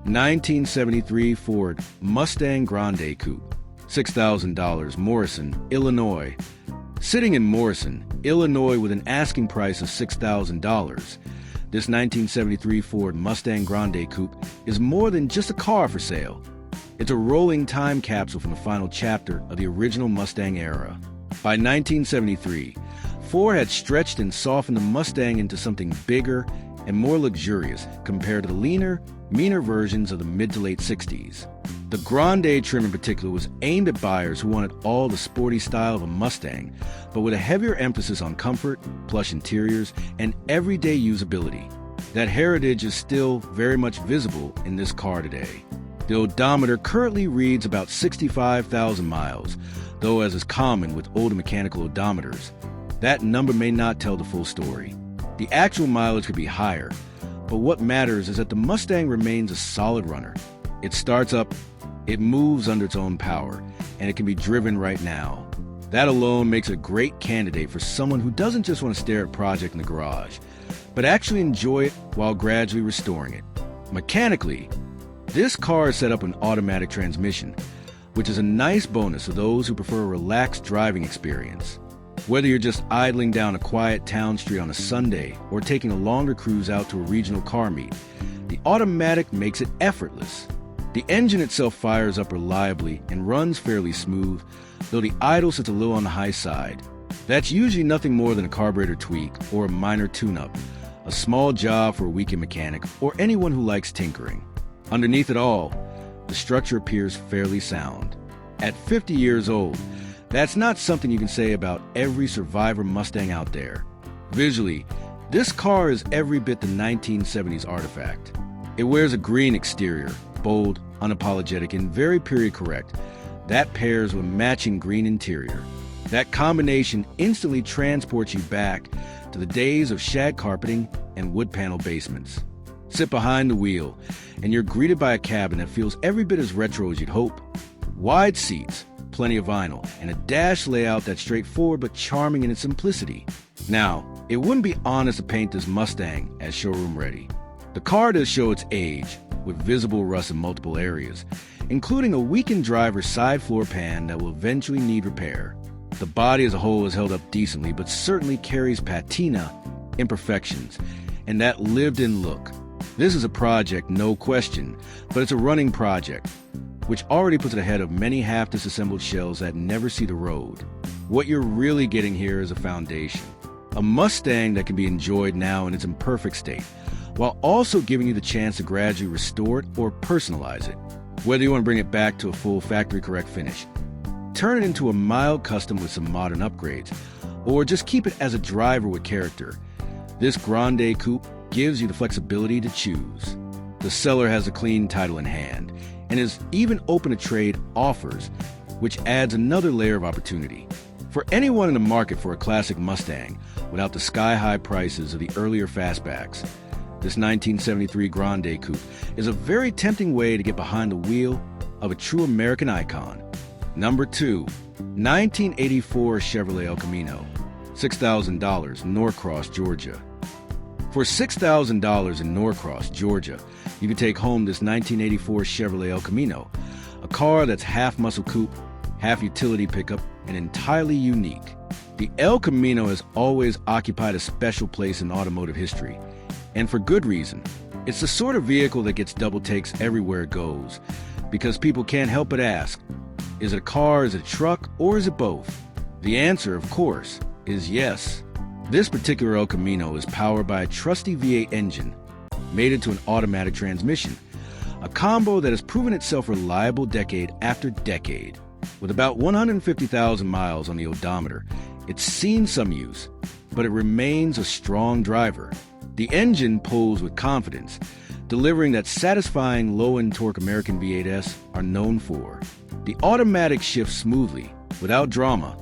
1973 Ford Mustang Grande Coupe, $6,000, Morrison, Illinois. Sitting in Morrison, Illinois with an asking price of $6,000, this 1973 Ford Mustang Grande Coupe is more than just a car for sale. It's a rolling time capsule from the final chapter of the original Mustang era. By 1973, Ford had stretched and softened the Mustang into something bigger and more luxurious compared to the leaner, meaner versions of the mid to late 60s. The Grande trim in particular was aimed at buyers who wanted all the sporty style of a Mustang, but with a heavier emphasis on comfort, plush interiors, and everyday usability. That heritage is still very much visible in this car today. The odometer currently reads about 65,000 miles, though as is common with older mechanical odometers, that number may not tell the full story. The actual mileage could be higher, but what matters is that the Mustang remains a solid runner. It starts up, it moves under its own power, and it can be driven right now. That alone makes it a great candidate for someone who doesn't just want to stare at a project in the garage, but actually enjoy it while gradually restoring it. Mechanically, this car is set up with an automatic transmission, which is a nice bonus for those who prefer a relaxed driving experience. Whether you're just idling down a quiet town street on a Sunday or taking a longer cruise out to a regional car meet, the automatic makes it effortless. The engine itself fires up reliably and runs fairly smooth, though the idle sits a little on the high side. That's usually nothing more than a carburetor tweak or a minor tune-up, a small job for a weekend mechanic or anyone who likes tinkering. Underneath it all, the structure appears fairly sound. At 50 years old, that's not something you can say about every survivor Mustang out there. Visually, this car is every bit the 1970s artifact. It wears a green exterior, bold, unapologetic, and very period correct. That pairs with a matching green interior. That combination instantly transports you back to the days of shag carpeting and wood panel basements. Sit behind the wheel, and you're greeted by a cabin that feels every bit as retro as you'd hope. Wide seats, plenty of vinyl, and a dash layout that's straightforward but charming in its simplicity. Now, it wouldn't be honest to paint this Mustang as showroom ready. The car does show its age, with visible rust in multiple areas, including a weakened driver's side floor pan that will eventually need repair. The body as a whole is held up decently, but certainly carries patina, imperfections, and that lived-in look. This is a project, no question, but it's a running project, which already puts it ahead of many half-disassembled shells that never see the road. What you're really getting here is a foundation. A Mustang that can be enjoyed now in its imperfect state, while also giving you the chance to gradually restore it or personalize it. Whether you want to bring it back to a full factory-correct finish, turn it into a mild custom with some modern upgrades, or just keep it as a driver with character, this Grande Coupe gives you the flexibility to choose. The seller has a clean title in hand, and is even open to trade offers, which adds another layer of opportunity. For anyone in the market for a classic Mustang without the sky-high prices of the earlier fastbacks, this 1973 Grande Coupe is a very tempting way to get behind the wheel of a true American icon. Number 2, 1984 Chevrolet Elcamino, $6,000, Norcross, Georgia. For $6,000 in Norcross, Georgia, you can take home this 1984 Chevrolet Elcamino, a car that's half muscle coupe, half utility pickup, and entirely unique. The Elcamino has always occupied a special place in automotive history, and for good reason. It's the sort of vehicle that gets double takes everywhere it goes, because people can't help but ask, is it a car, is it a truck, or is it both? The answer, of course, is yes. This particular Elcamino is powered by a trusty V8 engine, made into an automatic transmission, a combo that has proven itself reliable decade after decade. With about 150,000 miles on the odometer, it's seen some use, but it remains a strong driver. The engine pulls with confidence, delivering that satisfying low-end torque American V8s are known for. The automatic shifts smoothly, without drama,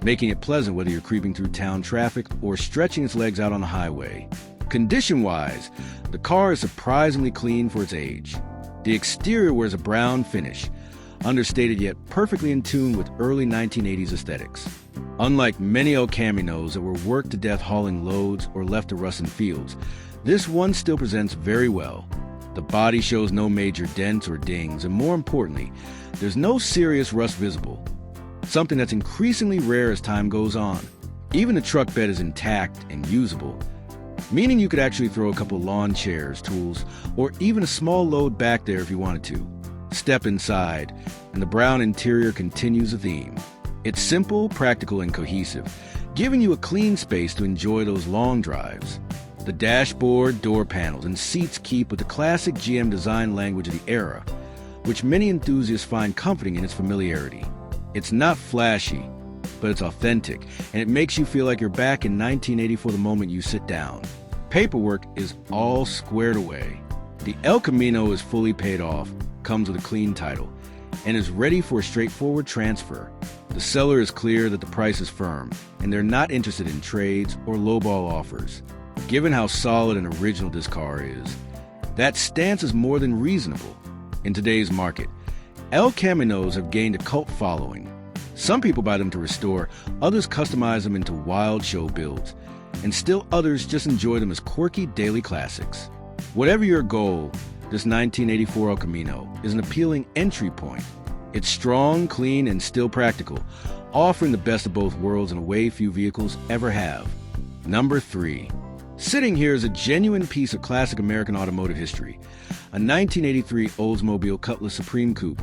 making it pleasant whether you're creeping through town traffic or stretching its legs out on the highway. Condition-wise, the car is surprisingly clean for its age. The exterior wears a brown finish, understated yet perfectly in tune with early 1980s aesthetics. Unlike many elcaminos that were worked to death hauling loads or left to rust in fields, this one still presents very well. The body shows no major dents or dings, and more importantly, there's no serious rust visible, something that's increasingly rare as time goes on. Even the truck bed is intact and usable, meaning you could actually throw a couple lawn chairs, tools, or even a small load back there if you wanted to. Step inside, and the brown interior continues the theme. It's simple, practical, and cohesive, giving you a clean space to enjoy those long drives. The dashboard, door panels, and seats keep with the classic GM design language of the era, which many enthusiasts find comforting in its familiarity. It's not flashy, but it's authentic, and it makes you feel like you're back in 1984 the moment you sit down. Paperwork is all squared away. The elcamino is fully paid off, comes with a clean title, and is ready for a straightforward transfer. The seller is clear that the price is firm, and they're not interested in trades or lowball offers. Given how solid and original this car is, that stance is more than reasonable. In today's market, elcaminos have gained a cult following. Some people buy them to restore, others customize them into wild show builds, and still others just enjoy them as quirky daily classics. Whatever your goal, this 1984 elcamino is an appealing entry point. It's strong, clean, and still practical, offering the best of both worlds in a way few vehicles ever have. Number 3. Sitting here is a genuine piece of classic American automotive history, a 1983 Oldsmobile Cutlass Supreme Coupe,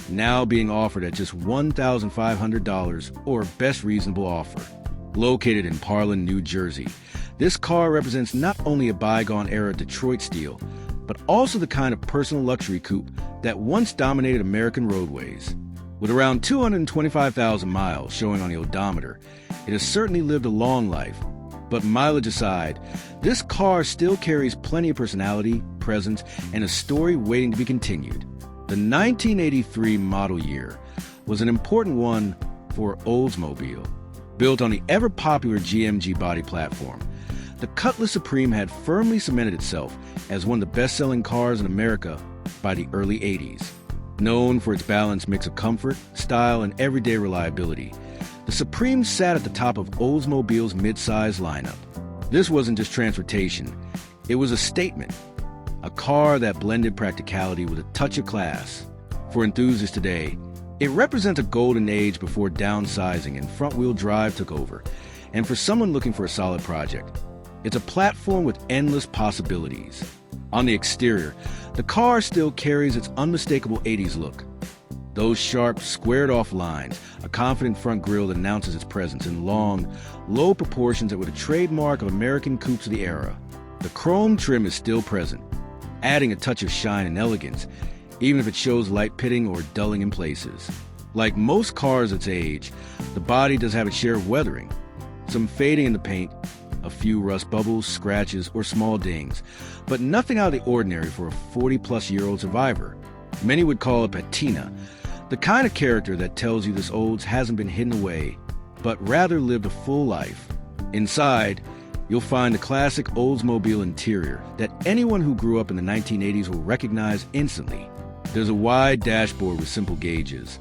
now being offered at just $1,500 or best reasonable offer. Located in Parlin, New Jersey, this car represents not only a bygone-era Detroit steel, but also the kind of personal luxury coupe that once dominated American roadways. With around 225,000 miles showing on the odometer, it has certainly lived a long life. But mileage aside, this car still carries plenty of personality, presence, and a story waiting to be continued. The 1983 model year was an important one for Oldsmobile. Built on the ever-popular GMG body platform, the Cutlass Supreme had firmly cemented itself as one of the best-selling cars in America by the early 80s. Known for its balanced mix of comfort, style, and everyday reliability, the Supreme sat at the top of Oldsmobile's mid-size lineup. This wasn't just transportation, it was a statement. A car that blended practicality with a touch of class. For enthusiasts today, it represents a golden age before downsizing and front-wheel drive took over. And for someone looking for a solid project, it's a platform with endless possibilities. On the exterior, the car still carries its unmistakable 80s look. Those sharp, squared-off lines, a confident front grille that announces its presence, and long, low proportions that were the trademark of American coupes of the era. The chrome trim is still present, adding a touch of shine and elegance, even if it shows light pitting or dulling in places. Like most cars its age, the body does have its share of weathering. Some fading in the paint, a few rust bubbles, scratches, or small dings, but nothing out of the ordinary for a 40-plus-year-old survivor. Many would call it patina, the kind of character that tells you this Olds hasn't been hidden away, but rather lived a full life. Inside, you'll find the classic Oldsmobile interior that anyone who grew up in the 1980s will recognize instantly. There's a wide dashboard with simple gauges,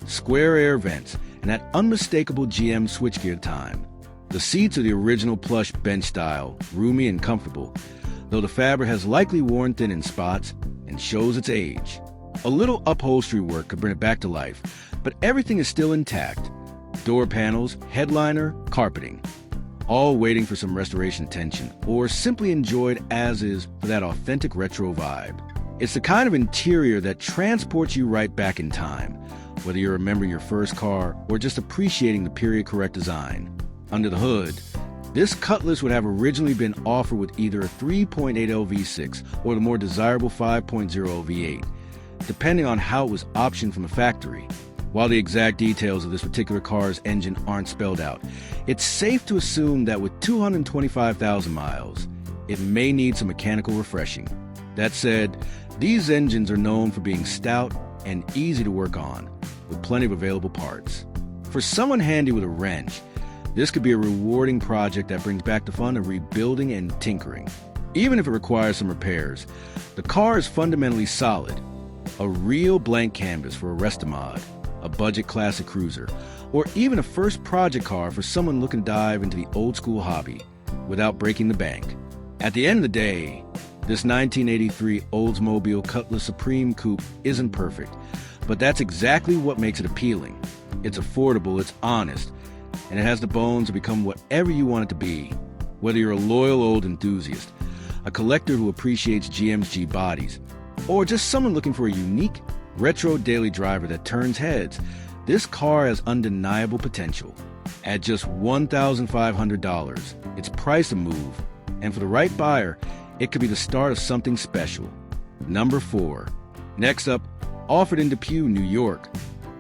square air vents, and that unmistakable GM switchgear time. The seats are the original plush bench style, roomy and comfortable, though the fabric has likely worn thin in spots and shows its age. A little upholstery work could bring it back to life, but everything is still intact. Door panels, headliner, carpeting, all waiting for some restoration attention, or simply enjoyed as is for that authentic retro vibe. It's the kind of interior that transports you right back in time, whether you're remembering your first car or just appreciating the period-correct design. Under the hood, this Cutlass would have originally been offered with either a 3.8L V6 or the more desirable 5.0 V8, depending on how it was optioned from the factory. While the exact details of this particular car's engine aren't spelled out, it's safe to assume that with 225,000 miles, it may need some mechanical refreshing. That said, these engines are known for being stout and easy to work on, with plenty of available parts. For someone handy with a wrench, this could be a rewarding project that brings back the fun of rebuilding and tinkering. Even if it requires some repairs, the car is fundamentally solid. A real blank canvas for a restomod, a budget classic cruiser, or even a first project car for someone looking to dive into the old-school hobby without breaking the bank. At the end of the day, This 1983 Oldsmobile Cutlass Supreme Coupe isn't perfect, but that's exactly what makes it appealing. It's affordable, it's honest, and it has the bones to become whatever you want it to be. Whether you're a loyal old enthusiast, a collector who appreciates GM's bodies, or just someone looking for a unique, retro daily driver that turns heads, this car has undeniable potential. At just $1,500, it's priced a move, and for the right buyer, it could be the start of something special. Number 4. Next up, offered in Beauties, New York,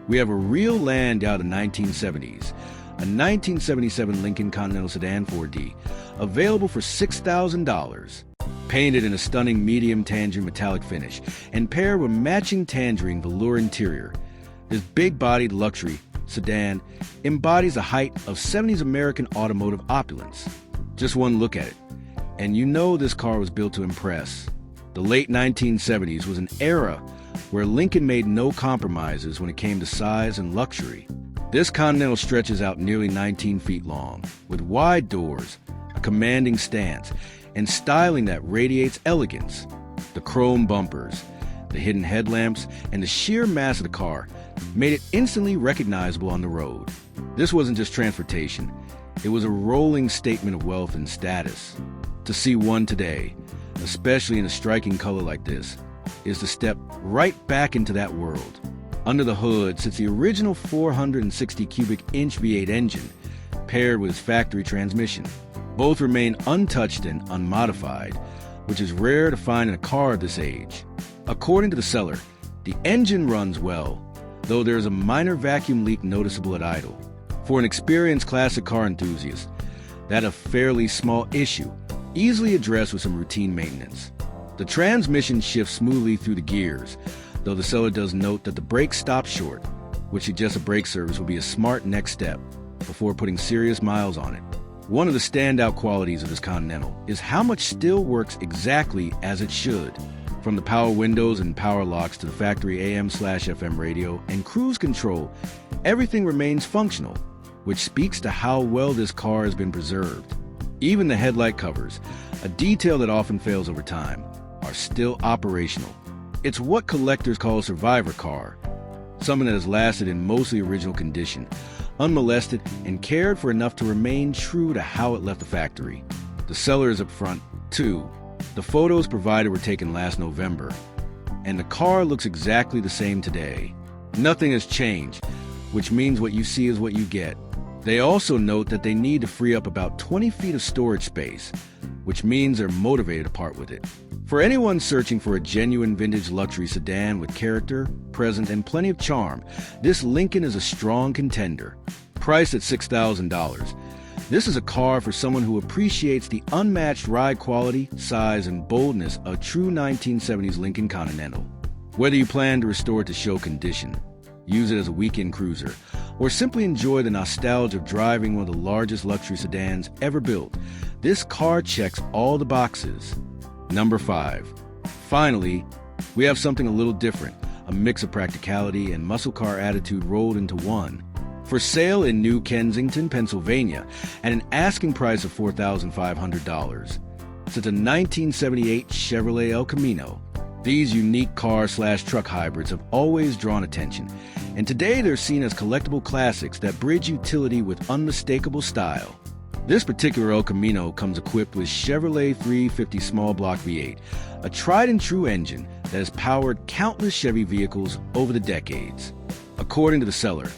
we have a real land out of the 1970s, a 1977 Lincoln Continental Sedan 4D, available for $6,000. Painted in a stunning medium tangerine metallic finish and paired with matching tangerine velour interior, this big-bodied luxury sedan embodies the height of 70s American automotive opulence. Just one look at it, and you know this car was built to impress. The late 1970s was an era where Lincoln made no compromises when it came to size and luxury. This Continental stretches out nearly 19 feet long, with wide doors, a commanding stance, and styling that radiates elegance. The chrome bumpers, the hidden headlamps, and the sheer mass of the car made it instantly recognizable on the road. This wasn't just transportation, it was a rolling statement of wealth and status. To see one today, especially in a striking color like this, is to step right back into that world. Under the hood sits the original 460 cubic inch V8 engine, paired with its factory transmission. Both remain untouched and unmodified, which is rare to find in a car of this age. According to the seller, the engine runs well, though there is a minor vacuum leak noticeable at idle. For an experienced classic car enthusiast, that's a fairly small issue, easily addressed with some routine maintenance. The transmission shifts smoothly through the gears, though the seller does note that the brakes stop short, which suggests a brake service will be a smart next step before putting serious miles on it. One of the standout qualities of this Continental is how much still works exactly as it should. From the power windows and power locks to the factory AM/FM radio and cruise control, everything remains functional, which speaks to how well this car has been preserved. Even the headlight covers, a detail that often fails over time, are still operational. It's what collectors call a survivor car, something that has lasted in mostly original condition, unmolested and cared for enough to remain true to how it left the factory. The seller is up front, too. The photos provided were taken last November, and the car looks exactly the same today. Nothing has changed, which means what you see is what you get. They also note that they need to free up about 20 feet of storage space, which means they're motivated to part with it. For anyone searching for a genuine vintage luxury sedan with character, presence, and plenty of charm, this Lincoln is a strong contender. Priced at $6,000, this is a car for someone who appreciates the unmatched ride quality, size, and boldness of true 1970s Lincoln Continental. Whether you plan to restore it to show condition, use it as a weekend cruiser, or simply enjoy the nostalgia of driving one of the largest luxury sedans ever built, this car checks all the boxes. Number 5. Finally, we have something a little different, a mix of practicality and muscle car attitude rolled into one. For sale in New Kensington, Pennsylvania, at an asking price of $4,500. Sits a 1978 Chevrolet elcamino. These unique car/truck hybrids have always drawn attention, and today they're seen as collectible classics that bridge utility with unmistakable style. This particular elcamino comes equipped with Chevrolet 350 small block V8, a tried-and-true engine that has powered countless Chevy vehicles over the decades. According to the seller,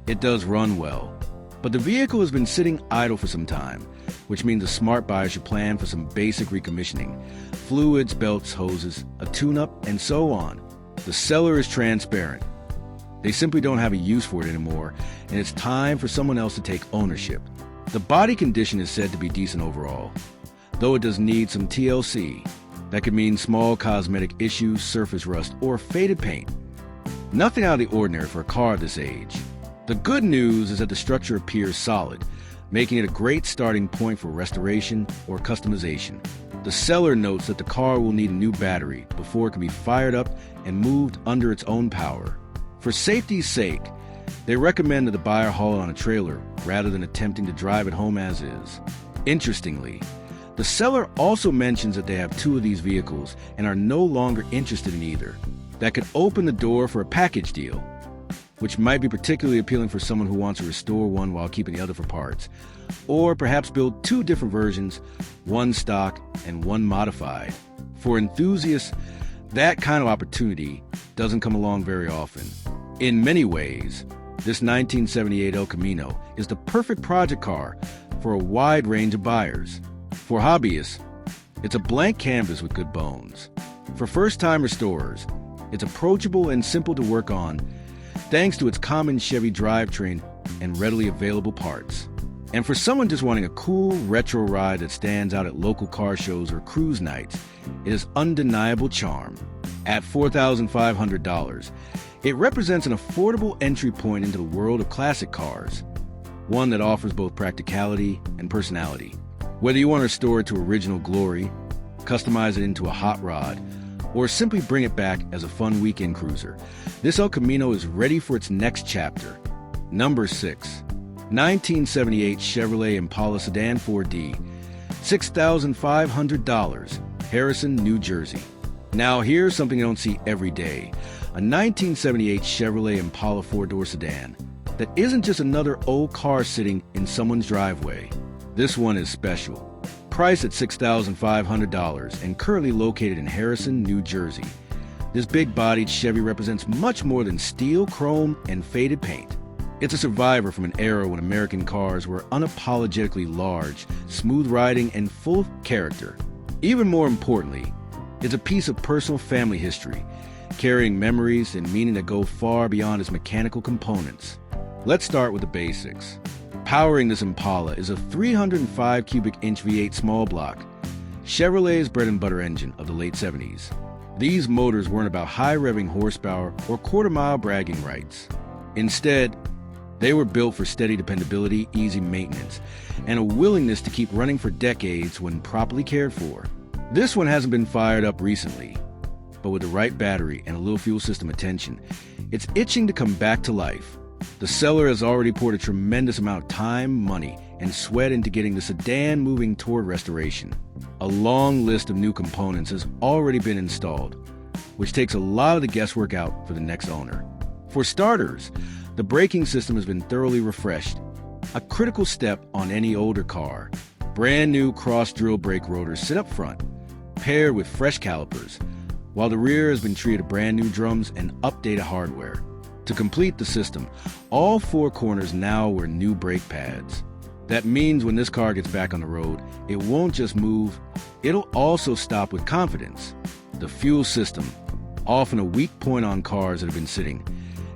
it does run well, but the vehicle has been sitting idle for some time, which means a smart buyer should plan for some basic recommissioning, fluids, belts, hoses, a tune-up, and so on. The seller is transparent. They simply don't have a use for it anymore, and it's time for someone else to take ownership. The body condition is said to be decent overall, though it does need some TLC. That could mean small cosmetic issues, surface rust, or faded paint. Nothing out of the ordinary for a car of this age. The good news is that the structure appears solid, making it a great starting point for restoration or customization. The seller notes that the car will need a new battery before it can be fired up and moved under its own power. For safety's sake, they recommend that the buyer haul it on a trailer rather than attempting to drive it home as is. Interestingly, the The seller also mentions that they have two of these vehicles and are no longer interested in either. That could open the door for a package deal, which might be particularly appealing for someone who wants to restore one while keeping the other for parts. Or perhaps build two different versions, one stock and one modified. For enthusiasts, that kind of opportunity doesn't come along very often. In many ways, this 1978 El Camino is the perfect project car for a wide range of buyers. For hobbyists, it's a blank canvas with good bones. For first-time restorers, it's approachable and simple to work on thanks to its common Chevy drivetrain and readily available parts. And for someone just wanting a cool retro ride that stands out at local car shows or cruise nights, it is undeniable charm. At $4,500, it represents an affordable entry point into the world of classic cars, one that offers both practicality and personality. Whether you want to restore it to original glory, customize it into a hot rod, or simply bring it back as a fun weekend cruiser, this El Camino is ready for its next chapter. Number 6. 1978 Chevrolet Impala Sedan 4D, $6,500, Harrison, New Jersey. Now here's something you don't see every day. A 1978 Chevrolet Impala 4-door sedan that isn't just another old car sitting in someone's driveway. This one is special. Priced at $6,500 and currently located in Harrison, New Jersey. This big-bodied Chevy represents much more than steel, chrome, and faded paint. It's a survivor from an era when American cars were unapologetically large, smooth riding, and full of character. Even more importantly, it's a piece of personal family history, carrying memories and meaning that go far beyond its mechanical components. Let's start with the basics. Powering this Impala is a 305 cubic inch V8 small block, Chevrolet's bread and butter engine of the late 70s. These motors weren't about high revving horsepower or quarter-mile bragging rights. Instead, they were built for steady dependability, easy maintenance, and a willingness to keep running for decades when properly cared for. This one hasn't been fired up recently, but with the right battery and a little fuel system attention, it's itching to come back to life. The seller has already poured a tremendous amount of time, money, and sweat into getting the sedan moving toward restoration. A long list of new components has already been installed, which takes a lot of the guesswork out for the next owner. For starters, the braking system has been thoroughly refreshed, a critical step on any older car. Brand new cross-drill brake rotors sit up front, paired with fresh calipers, while the rear has been treated to brand new drums and updated hardware. To complete the system, all four corners now wear new brake pads. That means when this car gets back on the road, it won't just move, it'll also stop with confidence. The fuel system, often a weak point on cars that have been sitting,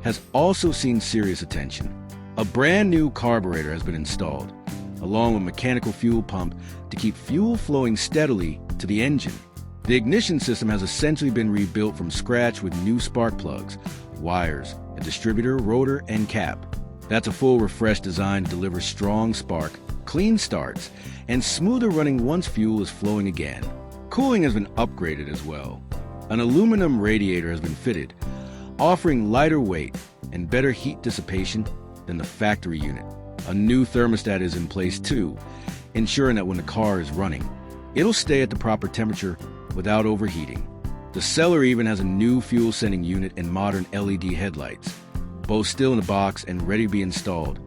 has also seen serious attention. A brand new carburetor has been installed, along with a mechanical fuel pump to keep fuel flowing steadily to the engine. The ignition system has essentially been rebuilt from scratch with new spark plugs, wires, a distributor, rotor, and cap. That's a full refresh designed to deliver strong spark, clean starts, and smoother running once fuel is flowing again. Cooling has been upgraded as well. An aluminum radiator has been fitted, offering lighter weight and better heat dissipation than the factory unit. A new thermostat is in place too, ensuring that when the car is running, it'll stay at the proper temperature without overheating. The seller even has a new fuel-sending unit and modern LED headlights, both still in the box and ready to be installed,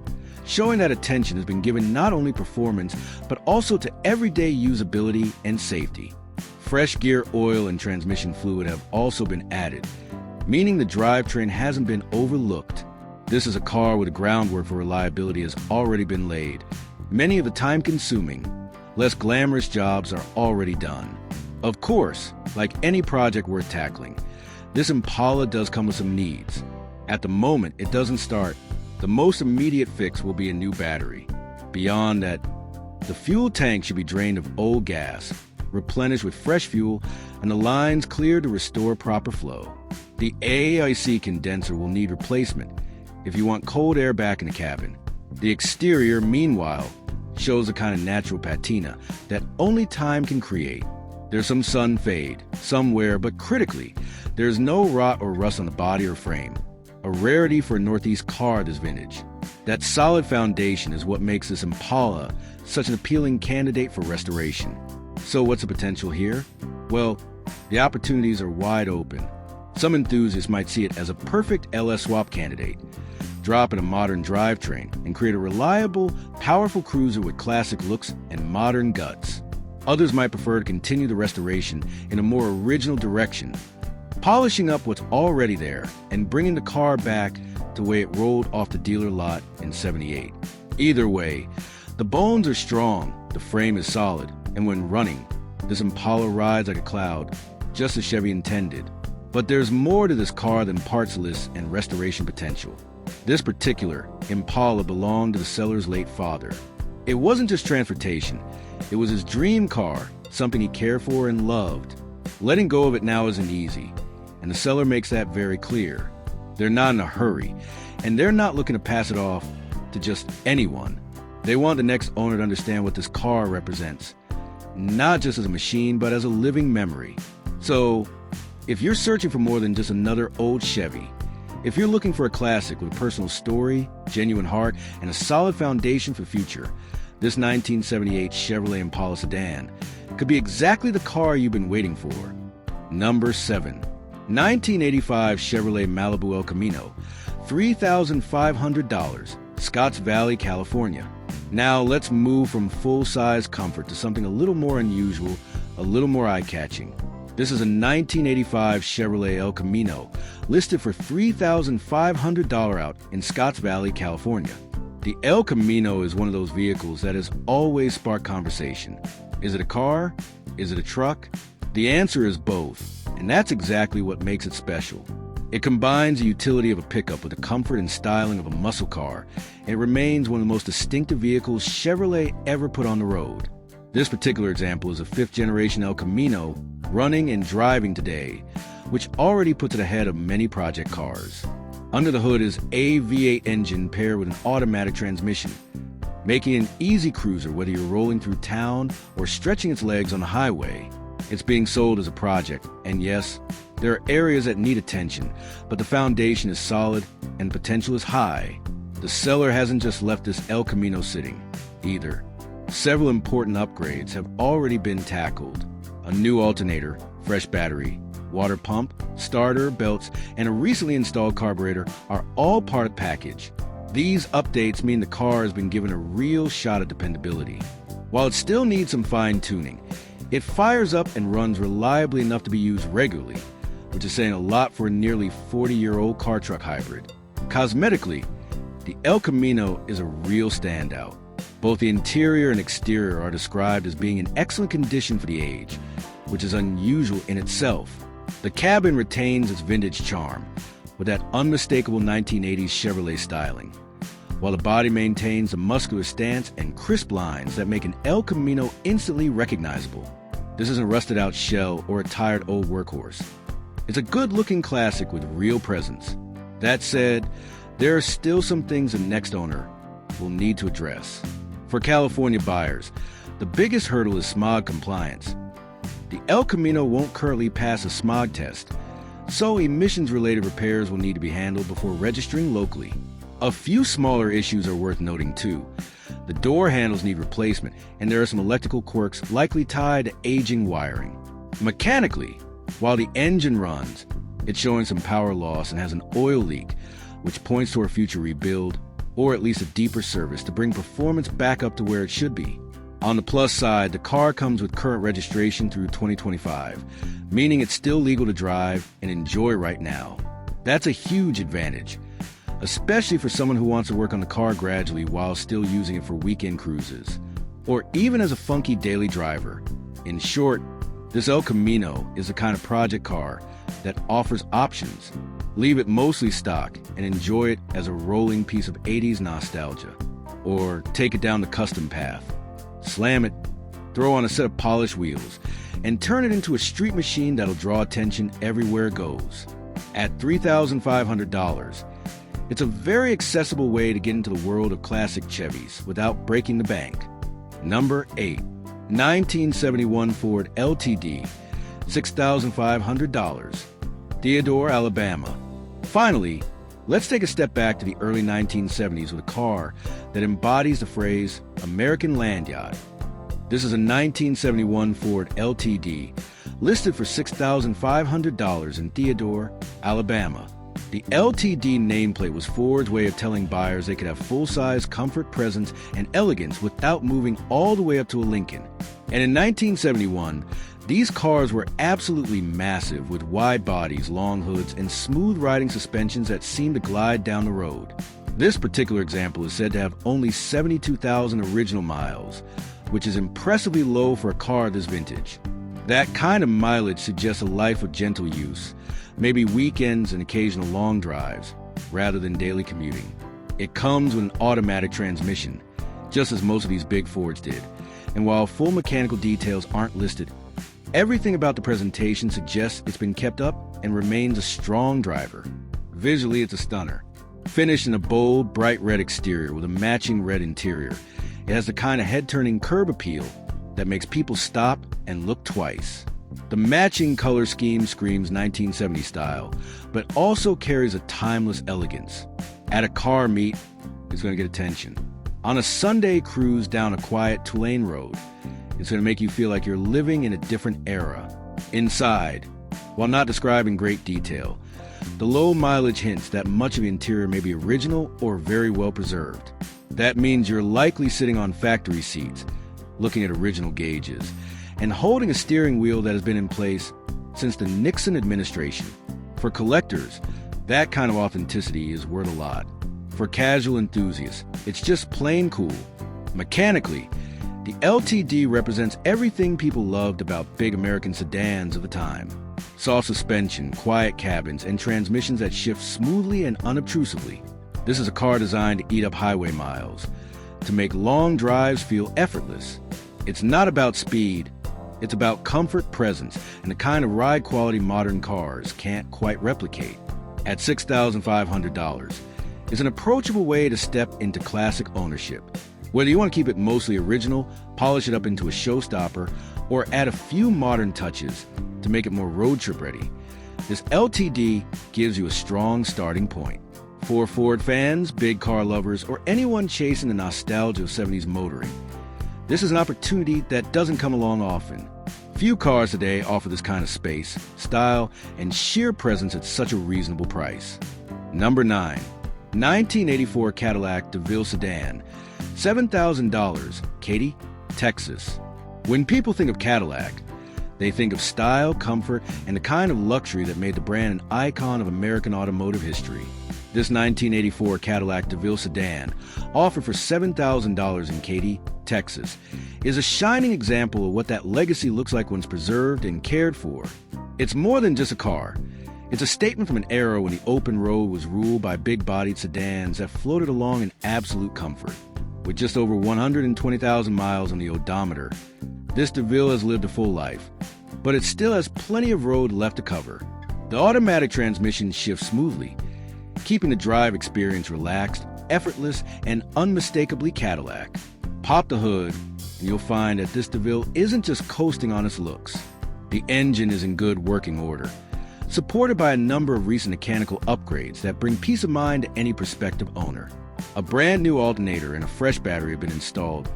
showing that attention has been given not only performance, but also to everyday usability and safety. Fresh gear oil and transmission fluid have also been added, meaning the drivetrain hasn't been overlooked. This is a car where the groundwork for reliability has already been laid. Many of the time-consuming, less glamorous jobs are already done. Of course, like any project worth tackling, this Impala does come with some needs. At the moment, it doesn't start. The most immediate fix will be a new battery. Beyond that, the fuel tank should be drained of old gas, replenished with fresh fuel, and the lines cleared to restore proper flow. The AAIC condenser will need replacement if you want cold air back in the cabin. The exterior, meanwhile, shows a kind of natural patina that only time can create. There's some sun fade, some wear, but critically, there's no rot or rust on the body or frame. A rarity for a Northeast car this vintage. That solid foundation is what makes this Impala such an appealing candidate for restoration. So what's the potential here? Well, the opportunities are wide open. Some enthusiasts might see it as a perfect LS swap candidate. Drop in a modern drivetrain and create a reliable, powerful cruiser with classic looks and modern guts. Others might prefer to continue the restoration in a more original direction, polishing up what's already there and bringing the car back to the way it rolled off the dealer lot in '78. Either way, the bones are strong, the frame is solid, and when running, this Impala rides like a cloud, just as Chevy intended. But there's more to this car than parts lists and restoration potential. This particular Impala belonged to the seller's late father. It wasn't just transportation, it was his dream car, something he cared for and loved. Letting go of it now isn't easy, and the seller makes that very clear. They're not in a hurry, and they're not looking to pass it off to just anyone. They want the next owner to understand what this car represents, not just as a machine, but as a living memory. So, if you're searching for more than just another old Chevy, if you're looking for a classic with a personal story, genuine heart, and a solid foundation for the future, this 1978 Chevrolet Impala sedan could be exactly the car you've been waiting for. Number 7. 1985 Chevrolet Malibu elcamino, $3,500, Scotts Valley, California. Now let's move from full-size comfort to something a little more unusual, a little more eye-catching. This is a 1985 Chevrolet elcamino, listed for $3,500 out in Scotts Valley, California. The elcamino is one of those vehicles that has always sparked conversation. Is it a car? Is it a truck? The answer is both, and that's exactly what makes it special. It combines the utility of a pickup with the comfort and styling of a muscle car, and it remains one of the most distinctive vehicles Chevrolet ever put on the road. This particular example is a 5th-generation elcamino running and driving today, which already puts it ahead of many project cars. Under the hood is a V8 engine paired with an automatic transmission, making it an easy cruiser whether you're rolling through town or stretching its legs on the highway. It's being sold as a project, and yes, there are areas that need attention, but the foundation is solid and potential is high. The seller hasn't just left this elcamino sitting, either. Several important upgrades have already been tackled. A new alternator, fresh battery, water pump, starter, belts, and a recently installed carburetor are all part of the package. These updates mean the car has been given a real shot at dependability. While it still needs some fine-tuning, it fires up and runs reliably enough to be used regularly, which is saying a lot for a nearly 40-year-old car-truck hybrid. Cosmetically, the elcamino is a real standout. Both the interior and exterior are described as being in excellent condition for the age, which is unusual in itself. The cabin retains its vintage charm, with that unmistakable 1980s Chevrolet styling, while the body maintains a muscular stance and crisp lines that make an elcamino instantly recognizable. This isn't a rusted-out shell or a tired old workhorse. It's a good-looking classic with real presence. That said, there are still some things the next owner will need to address. For California buyers, the biggest hurdle is smog compliance. The elcamino won't currently pass a smog test, so emissions-related repairs will need to be handled before registering locally. A few smaller issues are worth noting too. The door handles need replacement, and there are some electrical quirks likely tied to aging wiring. Mechanically, while the engine runs, it's showing some power loss and has an oil leak, which points to a future rebuild, or at least a deeper service to bring performance back up to where it should be. On the plus side, the car comes with current registration through 2025, meaning it's still legal to drive and enjoy right now. That's a huge advantage, especially for someone who wants to work on the car gradually while still using it for weekend cruises, or even as a funky daily driver. In short, this elcamino is the kind of project car that offers options. Leave it mostly stock and enjoy it as a rolling piece of 80s nostalgia, or take it down the custom path. Slam it, throw on a set of polished wheels, and turn it into a street machine that'll draw attention everywhere it goes. At $3,500, it's a very accessible way to get into the world of classic Chevys without breaking the bank. Number 8. 1971 Ford LTD, $6,500, Theodore, Alabama. Finally, let's take a step back to the early 1970s with a car that embodies the phrase American land yacht. This is a 1971 Ford LTD, listed for $6,500 in Theodore, Alabama. The LTD nameplate was Ford's way of telling buyers they could have full-size comfort, presence, and elegance without moving all the way up to a Lincoln. And in 1971, these cars were absolutely massive, with wide bodies, long hoods, and smooth riding suspensions that seemed to glide down the road. This particular example is said to have only 72,000 original miles, which is impressively low for a car this vintage. That kind of mileage suggests a life of gentle use, maybe weekends and occasional long drives, rather than daily commuting. It comes with an automatic transmission, just as most of these big Fords did. And while full mechanical details aren't listed, everything about the presentation suggests it's been kept up and remains a strong driver. Visually, it's a stunner. Finished in a bold, bright red exterior with a matching red interior, it has the kind of head-turning curb appeal that makes people stop and look twice. The matching color scheme screams 1970 style, but also carries a timeless elegance. At a car meet, it's going to get attention. On a Sunday cruise down a quiet two-lane road, it's going to make you feel like you're living in a different era. Inside, while not described in great detail, the low mileage hints that much of the interior may be original or very well preserved. That means you're likely sitting on factory seats, looking at original gauges, and holding a steering wheel that has been in place since the Nixon administration. For collectors, that kind of authenticity is worth a lot. For casual enthusiasts, it's just plain cool. Mechanically, the LTD represents everything people loved about big American sedans of the time. Soft suspension, quiet cabins, and transmissions that shift smoothly and unobtrusively. This is a car designed to eat up highway miles, to make long drives feel effortless. It's not about speed, it's about comfort, presence, and the kind of ride quality modern cars can't quite replicate. At $6,500, it's an approachable way to step into classic ownership. Whether you want to keep it mostly original, polish it up into a showstopper, or add a few modern touches to make it more road trip ready, this LTD gives you a strong starting point. For Ford fans, big car lovers, or anyone chasing the nostalgia of 70s motoring, this is an opportunity that doesn't come along often. Few cars today offer this kind of space, style, and sheer presence at such a reasonable price. Number 9. 1984 Cadillac DeVille Sedan, $7,000, Katy, Texas. When people think of Cadillac, they think of style, comfort, and the kind of luxury that made the brand an icon of American automotive history. This 1984 Cadillac DeVille Sedan, offered for $7,000 in Katy, Texas, is a shining example of what that legacy looks like when it's preserved and cared for. It's more than just a car. It's a statement from an era when the open road was ruled by big-bodied sedans that floated along in absolute comfort. With just over 120,000 miles on the odometer, this DeVille has lived a full life, but it still has plenty of road left to cover. The automatic transmission shifts smoothly, keeping the drive experience relaxed, effortless, and unmistakably Cadillac. Pop the hood, and you'll find that this DeVille isn't just coasting on its looks. The engine is in good working order, supported by a number of recent mechanical upgrades that bring peace of mind to any prospective owner. A brand new alternator and a fresh battery have been installed,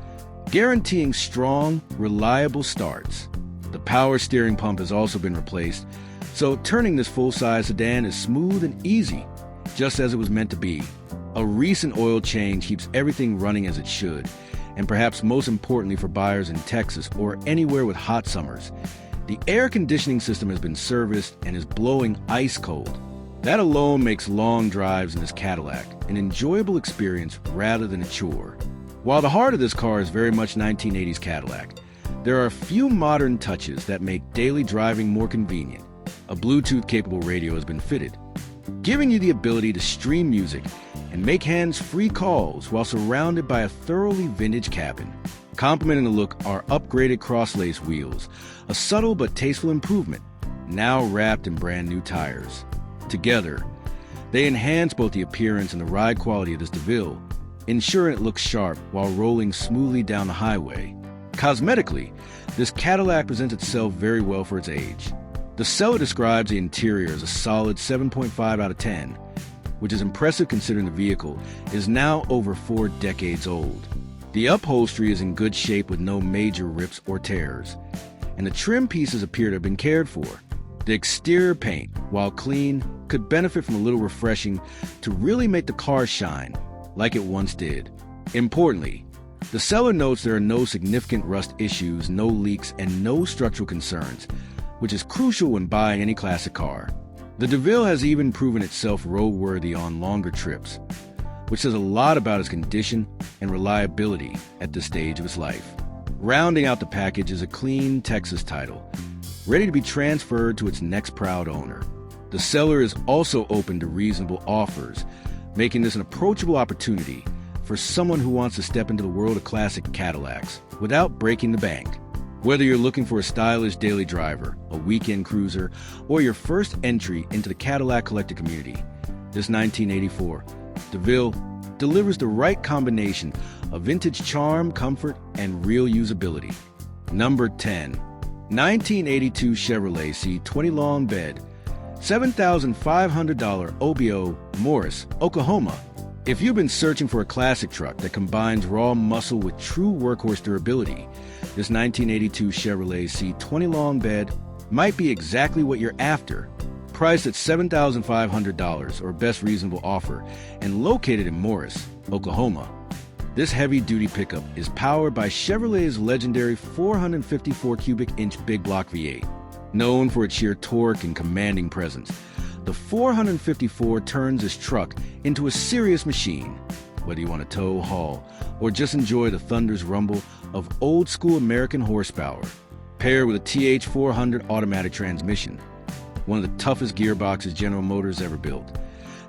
guaranteeing strong, reliable starts. The power steering pump has also been replaced, so turning this full-size sedan is smooth and easy, just as it was meant to be. A recent oil change keeps everything running as it should, and perhaps most importantly for buyers in Texas or anywhere with hot summers, the air conditioning system has been serviced and is blowing ice cold. That alone makes long drives in this Cadillac an enjoyable experience rather than a chore. While the heart of this car is very much 1980s Cadillac, there are a few modern touches that make daily driving more convenient. A Bluetooth-capable radio has been fitted, giving you the ability to stream music and make hands-free calls while surrounded by a thoroughly vintage cabin. Complementing the look are upgraded cross-lace wheels, a subtle but tasteful improvement, now wrapped in brand new tires. Together, they enhance both the appearance and the ride quality of this DeVille, ensuring it looks sharp while rolling smoothly down the highway. Cosmetically, this Cadillac presents itself very well for its age. The seller describes the interior as a solid 7.5 out of 10, which is impressive considering the vehicle is now over 4 decades old. The upholstery is in good shape with no major rips or tears, and the trim pieces appear to have been cared for. The exterior paint, while clean, could benefit from a little refreshing to really make the car shine like it once did. Importantly, the seller notes there are no significant rust issues, no leaks, and no structural concerns, which is crucial when buying any classic car. The DeVille has even proven itself roadworthy on longer trips, which says a lot about its condition and reliability at this stage of its life. Rounding out the package is a clean Texas title, ready to be transferred to its next proud owner. The seller is also open to reasonable offers, making this an approachable opportunity for someone who wants to step into the world of classic Cadillacs without breaking the bank. Whether you're looking for a stylish daily driver, a weekend cruiser, or your first entry into the Cadillac collector community, this 1984 DeVille delivers the right combination of vintage charm, comfort, and real usability. Number 10. 1982 Chevrolet C20 Long Bed, $7,500 OBO, Morris, Oklahoma. If you've been searching for a classic truck that combines raw muscle with true workhorse durability, this 1982 Chevrolet C20 Long Bed might be exactly what you're after. Priced at $7,500 or best reasonable offer and located in Morris, Oklahoma. This heavy-duty pickup is powered by Chevrolet's legendary 454 cubic inch big block V8. Known for its sheer torque and commanding presence, the 454 turns this truck into a serious machine. Whether you want to tow, haul, or just enjoy the thunderous rumble of old-school American horsepower, paired with a TH400 automatic transmission, one of the toughest gearboxes General Motors ever built.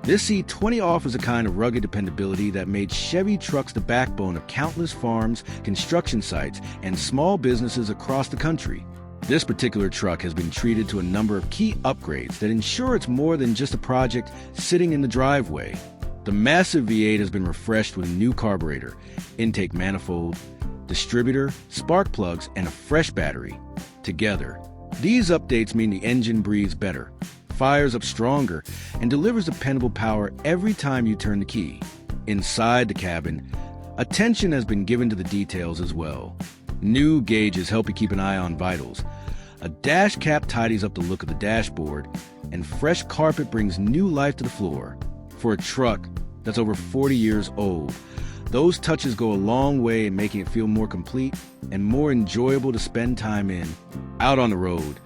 This C20 offers a kind of rugged dependability that made Chevy trucks the backbone of countless farms, construction sites, and small businesses across the country. This particular truck has been treated to a number of key upgrades that ensure it's more than just a project sitting in the driveway. The massive V8 has been refreshed with a new carburetor, intake manifold, distributor, spark plugs, and a fresh battery. Together, these updates mean the engine breathes better, fires up stronger, and delivers dependable power every time you turn the key. Inside the cabin, attention has been given to the details as well. New gauges help you keep an eye on vitals. A dash cap tidies up the look of the dashboard, and fresh carpet brings new life to the floor. For a truck that's over 40 years old, those touches go a long way in making it feel more complete and more enjoyable to spend time in. Out on the road,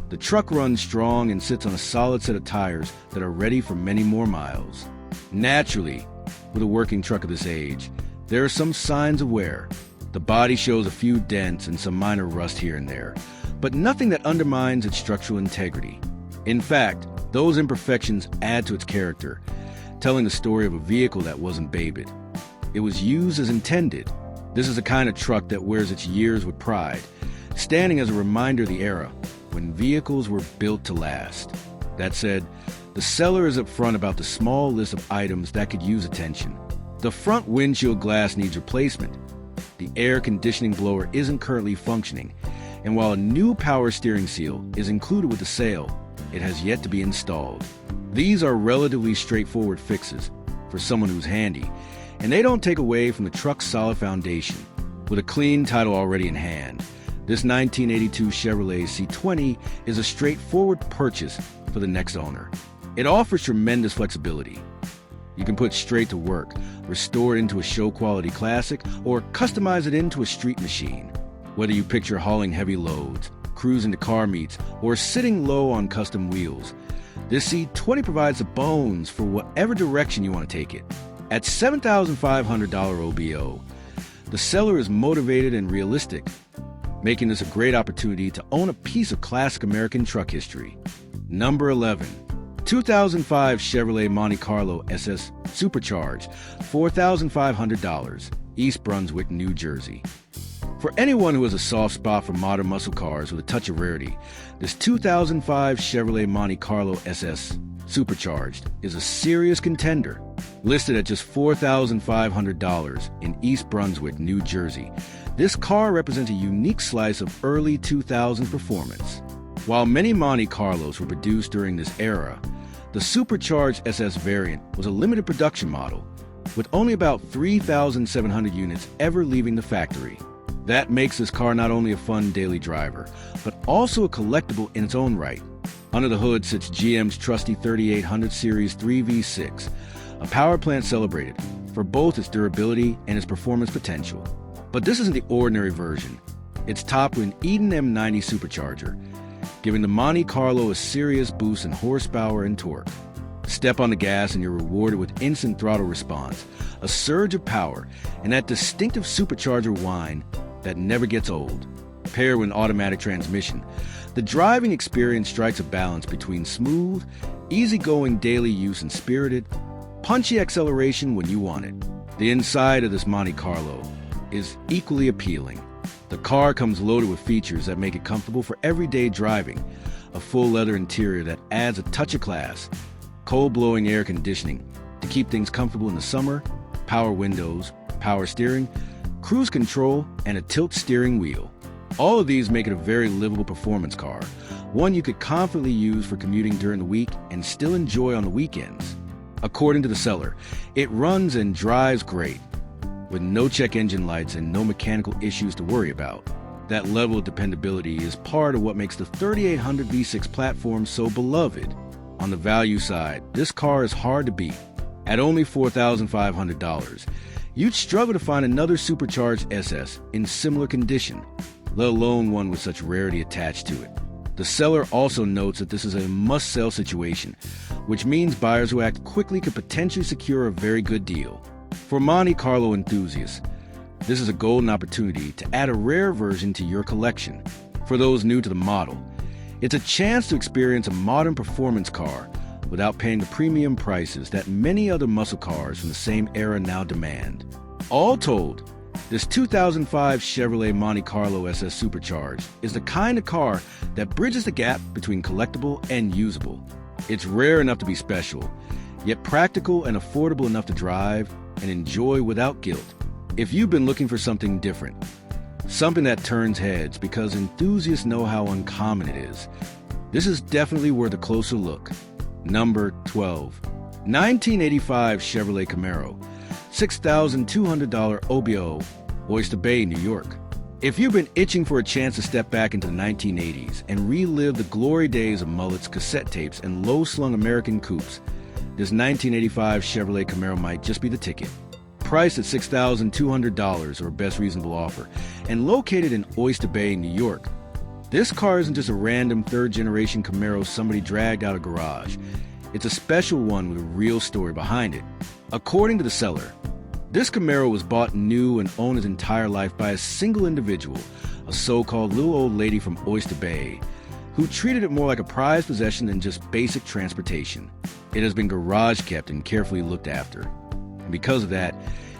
the truck runs strong and sits on a solid set of tires that are ready for many more miles. Naturally, with a working truck of this age, there are some signs of wear. The body shows a few dents and some minor rust here and there, but nothing that undermines its structural integrity. In fact, those imperfections add to its character, telling the story of a vehicle that wasn't babied. It was used as intended. This is the kind of truck that wears its years with pride, standing as a reminder of the era when vehicles were built to last. That said, the seller is upfront about the small list of items that could use attention. The front windshield glass needs replacement. The air conditioning blower isn't currently functioning, and while a new power steering seal is included with the sale, it has yet to be installed. These are relatively straightforward fixes for someone who's handy, and they don't take away from the truck's solid foundation. With a clean title already in hand, this 1982 Chevrolet C20 is a straightforward purchase for the next owner. It offers tremendous flexibility. You can put straight to work, restore it into a show-quality classic, or customize it into a street machine. Whether you picture hauling heavy loads, cruising to car meets, or sitting low on custom wheels, this C20 provides the bones for whatever direction you want to take it. At $7,500 OBO, the seller is motivated and realistic, making this a great opportunity to own a piece of classic American truck history. Number 11. 2005 Chevrolet Monte Carlo SS Supercharged, $4,500, East Brunswick, New Jersey. For anyone who has a soft spot for modern muscle cars with a touch of rarity, this 2005 Chevrolet Monte Carlo SS Supercharged is a serious contender. Listed at just $4,500 in East Brunswick, New Jersey, this car represents a unique slice of early 2000s performance. While many Monte Carlos were produced during this era, the Supercharged SS variant was a limited production model, with only about 3,700 units ever leaving the factory. That makes this car not only a fun daily driver, but also a collectible in its own right. Under the hood sits GM's trusty 3800 Series 3V6, a power plant celebrated for both its durability and its performance potential. But this isn't the ordinary version. It's topped with an Eden M90 supercharger, giving the Monte Carlo a serious boost in horsepower and torque. Step on the gas and you're rewarded with instant throttle response, a surge of power, and that distinctive supercharger whine that never gets old. Paired with an automatic transmission, the driving experience strikes a balance between smooth, easygoing daily use and spirited, punchy acceleration when you want it. The inside of this Monte Carlo is equally appealing. The car comes loaded with features that make it comfortable for everyday driving. A full leather interior that adds a touch of class, cold-blowing air conditioning to keep things comfortable in the summer, power windows, power steering, cruise control, and a tilt steering wheel. All of these make it a very livable performance car, one you could confidently use for commuting during the week and still enjoy on the weekends. According to the seller, it runs and drives great, with no check engine lights and no mechanical issues to worry about. That level of dependability is part of what makes the 3800 V6 platform so beloved. On the value side, this car is hard to beat. At only $4,500, you'd struggle to find another supercharged SS in similar condition, let alone one with such rarity attached to it. The seller also notes that this is a must-sell situation, which means buyers who act quickly could potentially secure a very good deal. For Monte Carlo enthusiasts, this is a golden opportunity to add a rare version to your collection. For those new to the model, it's a chance to experience a modern performance car without paying the premium prices that many other muscle cars from the same era now demand. All told, this 2005 Chevrolet Monte Carlo SS Supercharged is the kind of car that bridges the gap between collectible and usable. It's rare enough to be special, yet practical and affordable enough to drive and enjoy without guilt. If you've been looking for something different, something that turns heads because enthusiasts know how uncommon it is, this is definitely worth a closer look. Number 12. 1985 Chevrolet Camaro, $6,200 OBO, Oyster Bay, New York. If you've been itching for a chance to step back into the 1980s and relive the glory days of mullets, cassette tapes, and low-slung American coupes, this 1985 Chevrolet Camaro might just be the ticket. Priced at $6,200 or best reasonable offer, and located in Oyster Bay, New York, this car isn't just a random third-generation Camaro somebody dragged out of a garage. It's a special one with a real story behind it. According to the seller, this Camaro was bought new and owned his entire life by a single individual, a so-called little old lady from Oyster Bay, who treated it more like a prized possession than just basic transportation. It has been garage kept and carefully looked after. And because of that,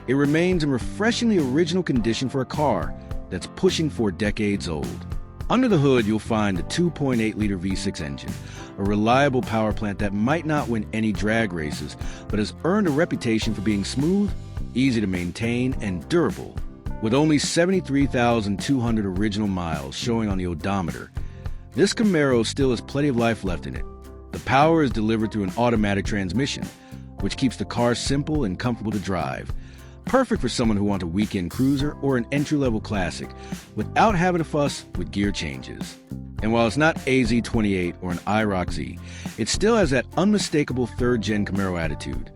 it remains in refreshingly original condition for a car that's pushing 4 decades old. Under the hood, you'll find the 2.8-liter V6 engine, a reliable power plant that might not win any drag races, but has earned a reputation for being smooth, easy to maintain, and durable. With only 73,200 original miles showing on the odometer, this Camaro still has plenty of life left in it. The power is delivered through an automatic transmission, which keeps the car simple and comfortable to drive. Perfect for someone who wants a weekend cruiser or an entry-level classic without having to fuss with gear changes. And while it's not AZ28 or an IROC Z, it still has that unmistakable third-gen Camaro attitude.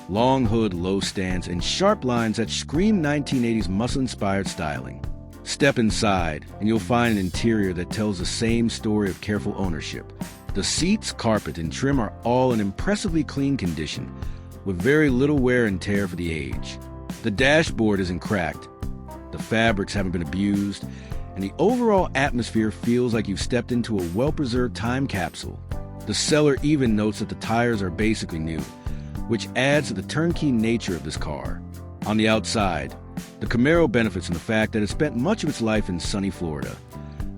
Long hood, low stance, and sharp lines that scream 1980s muscle-inspired styling. Step inside, and you'll find an interior that tells the same story of careful ownership. The seats, carpet, and trim are all in impressively clean condition, with very little wear and tear for the age. The dashboard isn't cracked, the fabrics haven't been abused, and the overall atmosphere feels like you've stepped into a well-preserved time capsule. The seller even notes that the tires are basically new, which adds to the turnkey nature of this car. On the outside, the Camaro benefits from the fact that it spent much of its life in sunny Florida,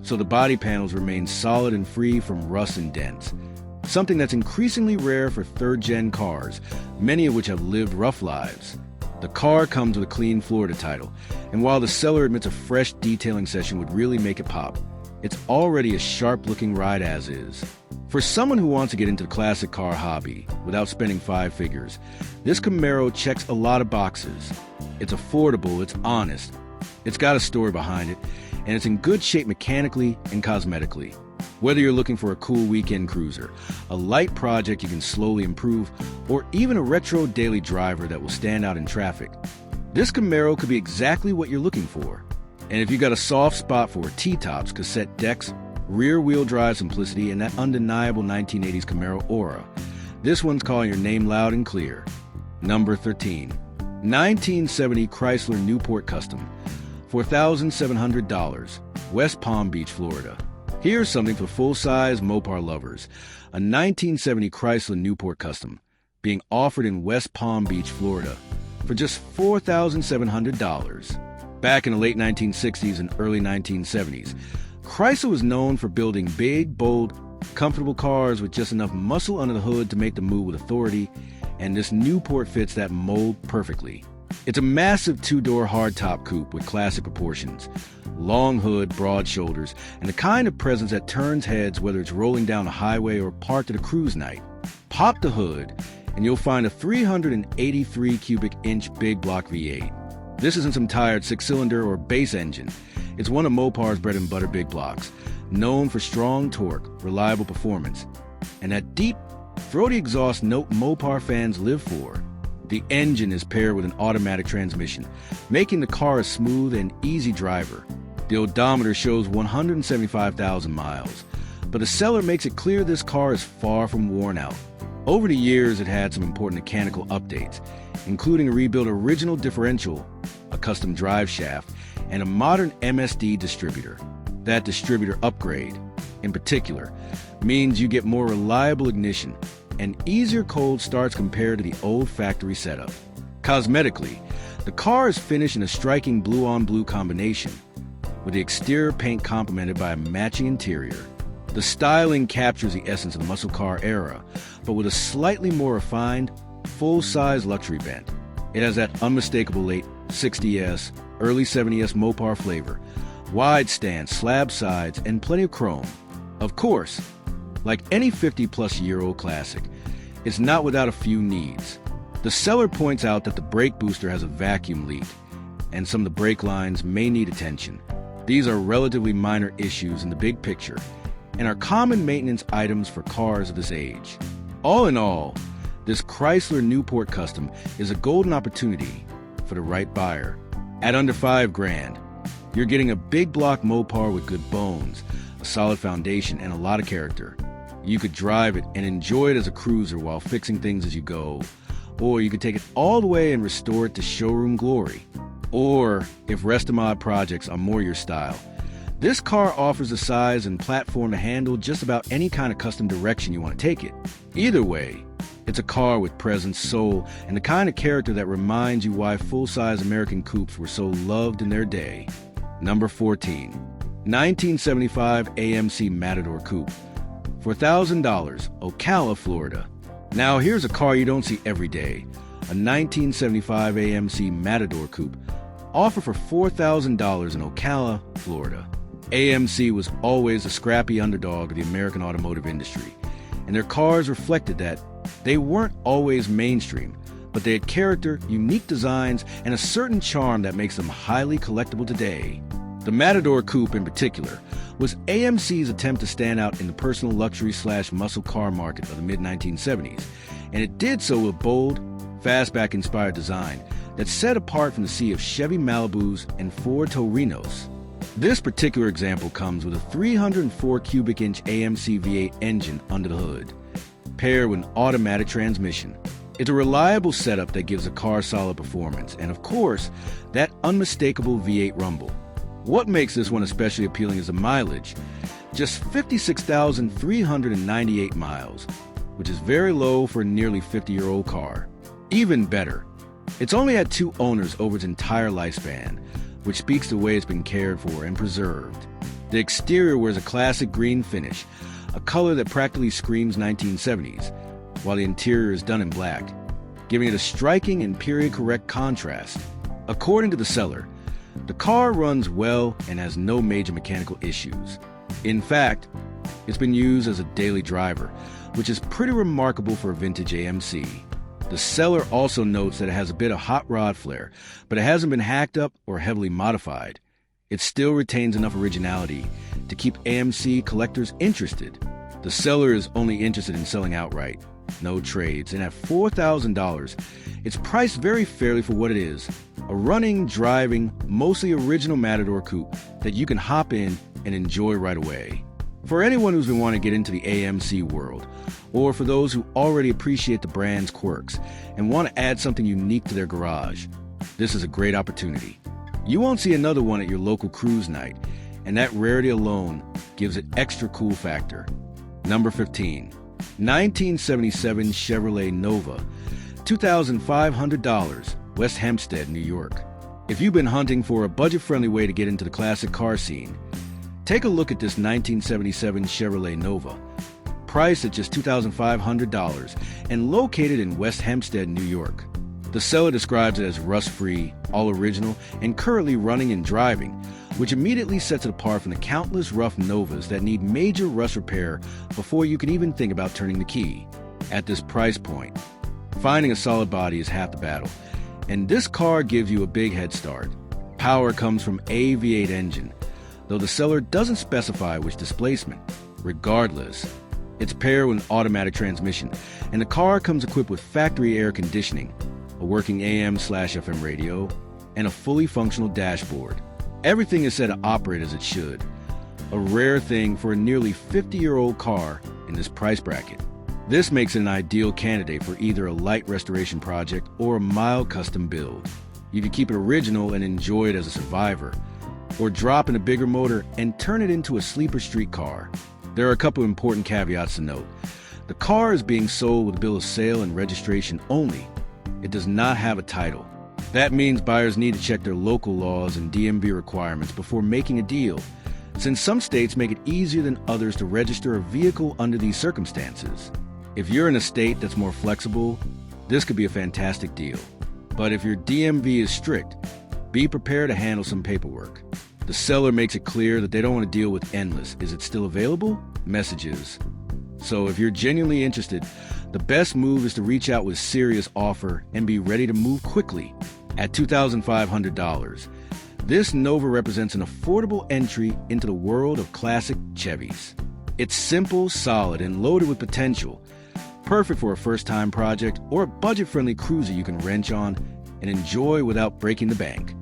so the body panels remain solid and free from rust and dents, something that's increasingly rare for third-gen cars, many of which have lived rough lives. The car comes with a clean Florida title, and while the seller admits a fresh detailing session would really make it pop, it's already a sharp-looking ride as is. For someone who wants to get into the classic car hobby without spending five figures, this Camaro checks a lot of boxes. It's affordable, it's honest, it's got a story behind it, and it's in good shape mechanically and cosmetically. Whether you're looking for a cool weekend cruiser, a light project you can slowly improve, or even a retro daily driver that will stand out in traffic, this Camaro could be exactly what you're looking for. And if you got a soft spot for T-tops, cassette decks, rear-wheel drive simplicity, and that undeniable 1980s Camaro aura, this one's calling your name loud and clear. Number 13. 1970 Chrysler Newport Custom, $4,700, West Palm Beach, Florida. Here's something for full-size Mopar lovers. A 1970 Chrysler Newport Custom, being offered in West Palm Beach, Florida, for just $4,700. Back in the late 1960s and early 1970s, Chrysler was known for building big, bold, comfortable cars with just enough muscle under the hood to make them move with authority, and this Newport fits that mold perfectly. It's a massive two-door hardtop coupe with classic proportions, long hood, broad shoulders, and the kind of presence that turns heads whether it's rolling down a highway or parked at a cruise night. Pop the hood, and you'll find a 383 cubic inch big block V8. This isn't some tired six-cylinder or base engine. It's one of Mopar's bread and butter big blocks, known for strong torque, reliable performance, and that deep, throaty exhaust note Mopar fans live for. The engine is paired with an automatic transmission, making the car a smooth and easy driver. The odometer shows 175,000 miles, but the seller makes it clear this car is far from worn out. Over the years, it had some important mechanical updates, including a rebuilt original differential, a custom drive shaft, and a modern MSD distributor. That distributor upgrade, in particular, means you get more reliable ignition and easier cold starts compared to the old factory setup. Cosmetically, the car is finished in a striking blue-on-blue combination, with the exterior paint complemented by a matching interior. The styling captures the essence of the muscle car era, but with a slightly more refined, full-size luxury bent. It has that unmistakable late 60s, early 70s Mopar flavor, wide stance, slab sides, and plenty of chrome. Of course, like any 50-plus-year-old classic, it's not without a few needs. The seller points out that the brake booster has a vacuum leak, and some of the brake lines may need attention. These are relatively minor issues in the big picture, and are common maintenance items for cars of this age. All in all, this Chrysler Newport Custom is a golden opportunity for the right buyer. At under $5,000, you're getting a big block Mopar with good bones, a solid foundation, and a lot of character. You could drive it and enjoy it as a cruiser while fixing things as you go, or you could take it all the way and restore it to showroom glory. Or, if rest-of-mod projects are more your style, this car offers the size and platform to handle just about any kind of custom direction you want to take it. Either way, it's a car with presence, soul, and the kind of character that reminds you why full-size American coupes were so loved in their day. Number 14. 1975 AMC Matador Coupe, $4,000, Ocala, Florida. Now here's a car you don't see every day. A 1975 AMC Matador Coupe, offered for $4,000 in Ocala, Florida. AMC was always a scrappy underdog of the American automotive industry, and their cars reflected that. They weren't always mainstream, but they had character, unique designs, and a certain charm that makes them highly collectible today. The Matador Coupe, in particular, was AMC's attempt to stand out in the personal luxury/muscle car market of the mid-1970s, and it did so with bold, fastback-inspired design that set apart from the sea of Chevy Malibus and Ford Torinos. This particular example comes with a 304 cubic inch AMC V8 engine under the hood, paired with an automatic transmission. It's a reliable setup that gives the car solid performance, and of course, that unmistakable V8 rumble. What makes this one especially appealing is the mileage, just 56,398 miles, which is very low for a nearly 50-year-old car. Even better, it's only had 2 owners over its entire lifespan, which speaks to the way it's been cared for and preserved. The exterior wears a classic green finish, a color that practically screams 1970s, while the interior is done in black, giving it a striking and period-correct contrast. According to the seller, the car runs well and has no major mechanical issues. In fact, It's been used as a daily driver, which is pretty remarkable for a vintage AMC. The seller also notes that it has a bit of hot rod flair, but it hasn't been hacked up or heavily modified. It still retains enough originality to keep AMC collectors interested. The seller is only interested in selling outright, no trades, and at $4,000, it's priced very fairly for what it is, a running, driving, mostly original Matador coupe that you can hop in and enjoy right away. For anyone who's been wanting to get into the AMC world, or for those who already appreciate the brand's quirks and want to add something unique to their garage, this is a great opportunity. You won't see another one at your local cruise night, and that rarity alone gives it extra cool factor. Number 15. 1977 Chevrolet Nova, $2,500, West Hempstead, New York. If you've been hunting for a budget-friendly way to get into the classic car scene, take a look at this 1977 Chevrolet Nova, priced at just $2,500 and located in West Hempstead, New York. The seller describes it as rust-free, all original, and currently running and driving, which immediately sets it apart from the countless rough Novas that need major rust repair before you can even think about turning the key. At this price point, finding a solid body is half the battle, and this car gives you a big head start. Power comes from a V8 engine, though the seller doesn't specify which displacement. Regardless, it's paired with an automatic transmission, and the car comes equipped with factory air conditioning, a working AM/FM radio, and a fully functional dashboard. Everything is set to operate as it should, a rare thing for a nearly 50-year-old car in this price bracket. This makes it an ideal candidate for either a light restoration project or a mild custom build. You can keep it original and enjoy it as a survivor, or drop in a bigger motor and turn it into a sleeper street car. There are a couple important caveats to note. The car is being sold with a bill of sale and registration only. It does not have a title. That means buyers need to check their local laws and DMV requirements before making a deal, since some states make it easier than others to register a vehicle under these circumstances. If you're in a state that's more flexible, this could be a fantastic deal. But if your DMV is strict, be prepared to handle some paperwork. The seller makes it clear that they don't want to deal with endless "is it still available?" messages. So if you're genuinely interested, the best move is to reach out with a serious offer and be ready to move quickly. At $2,500, this Nova represents an affordable entry into the world of classic Chevys. It's simple, solid, and loaded with potential, perfect for a first-time project or a budget-friendly cruiser you can wrench on and enjoy without breaking the bank.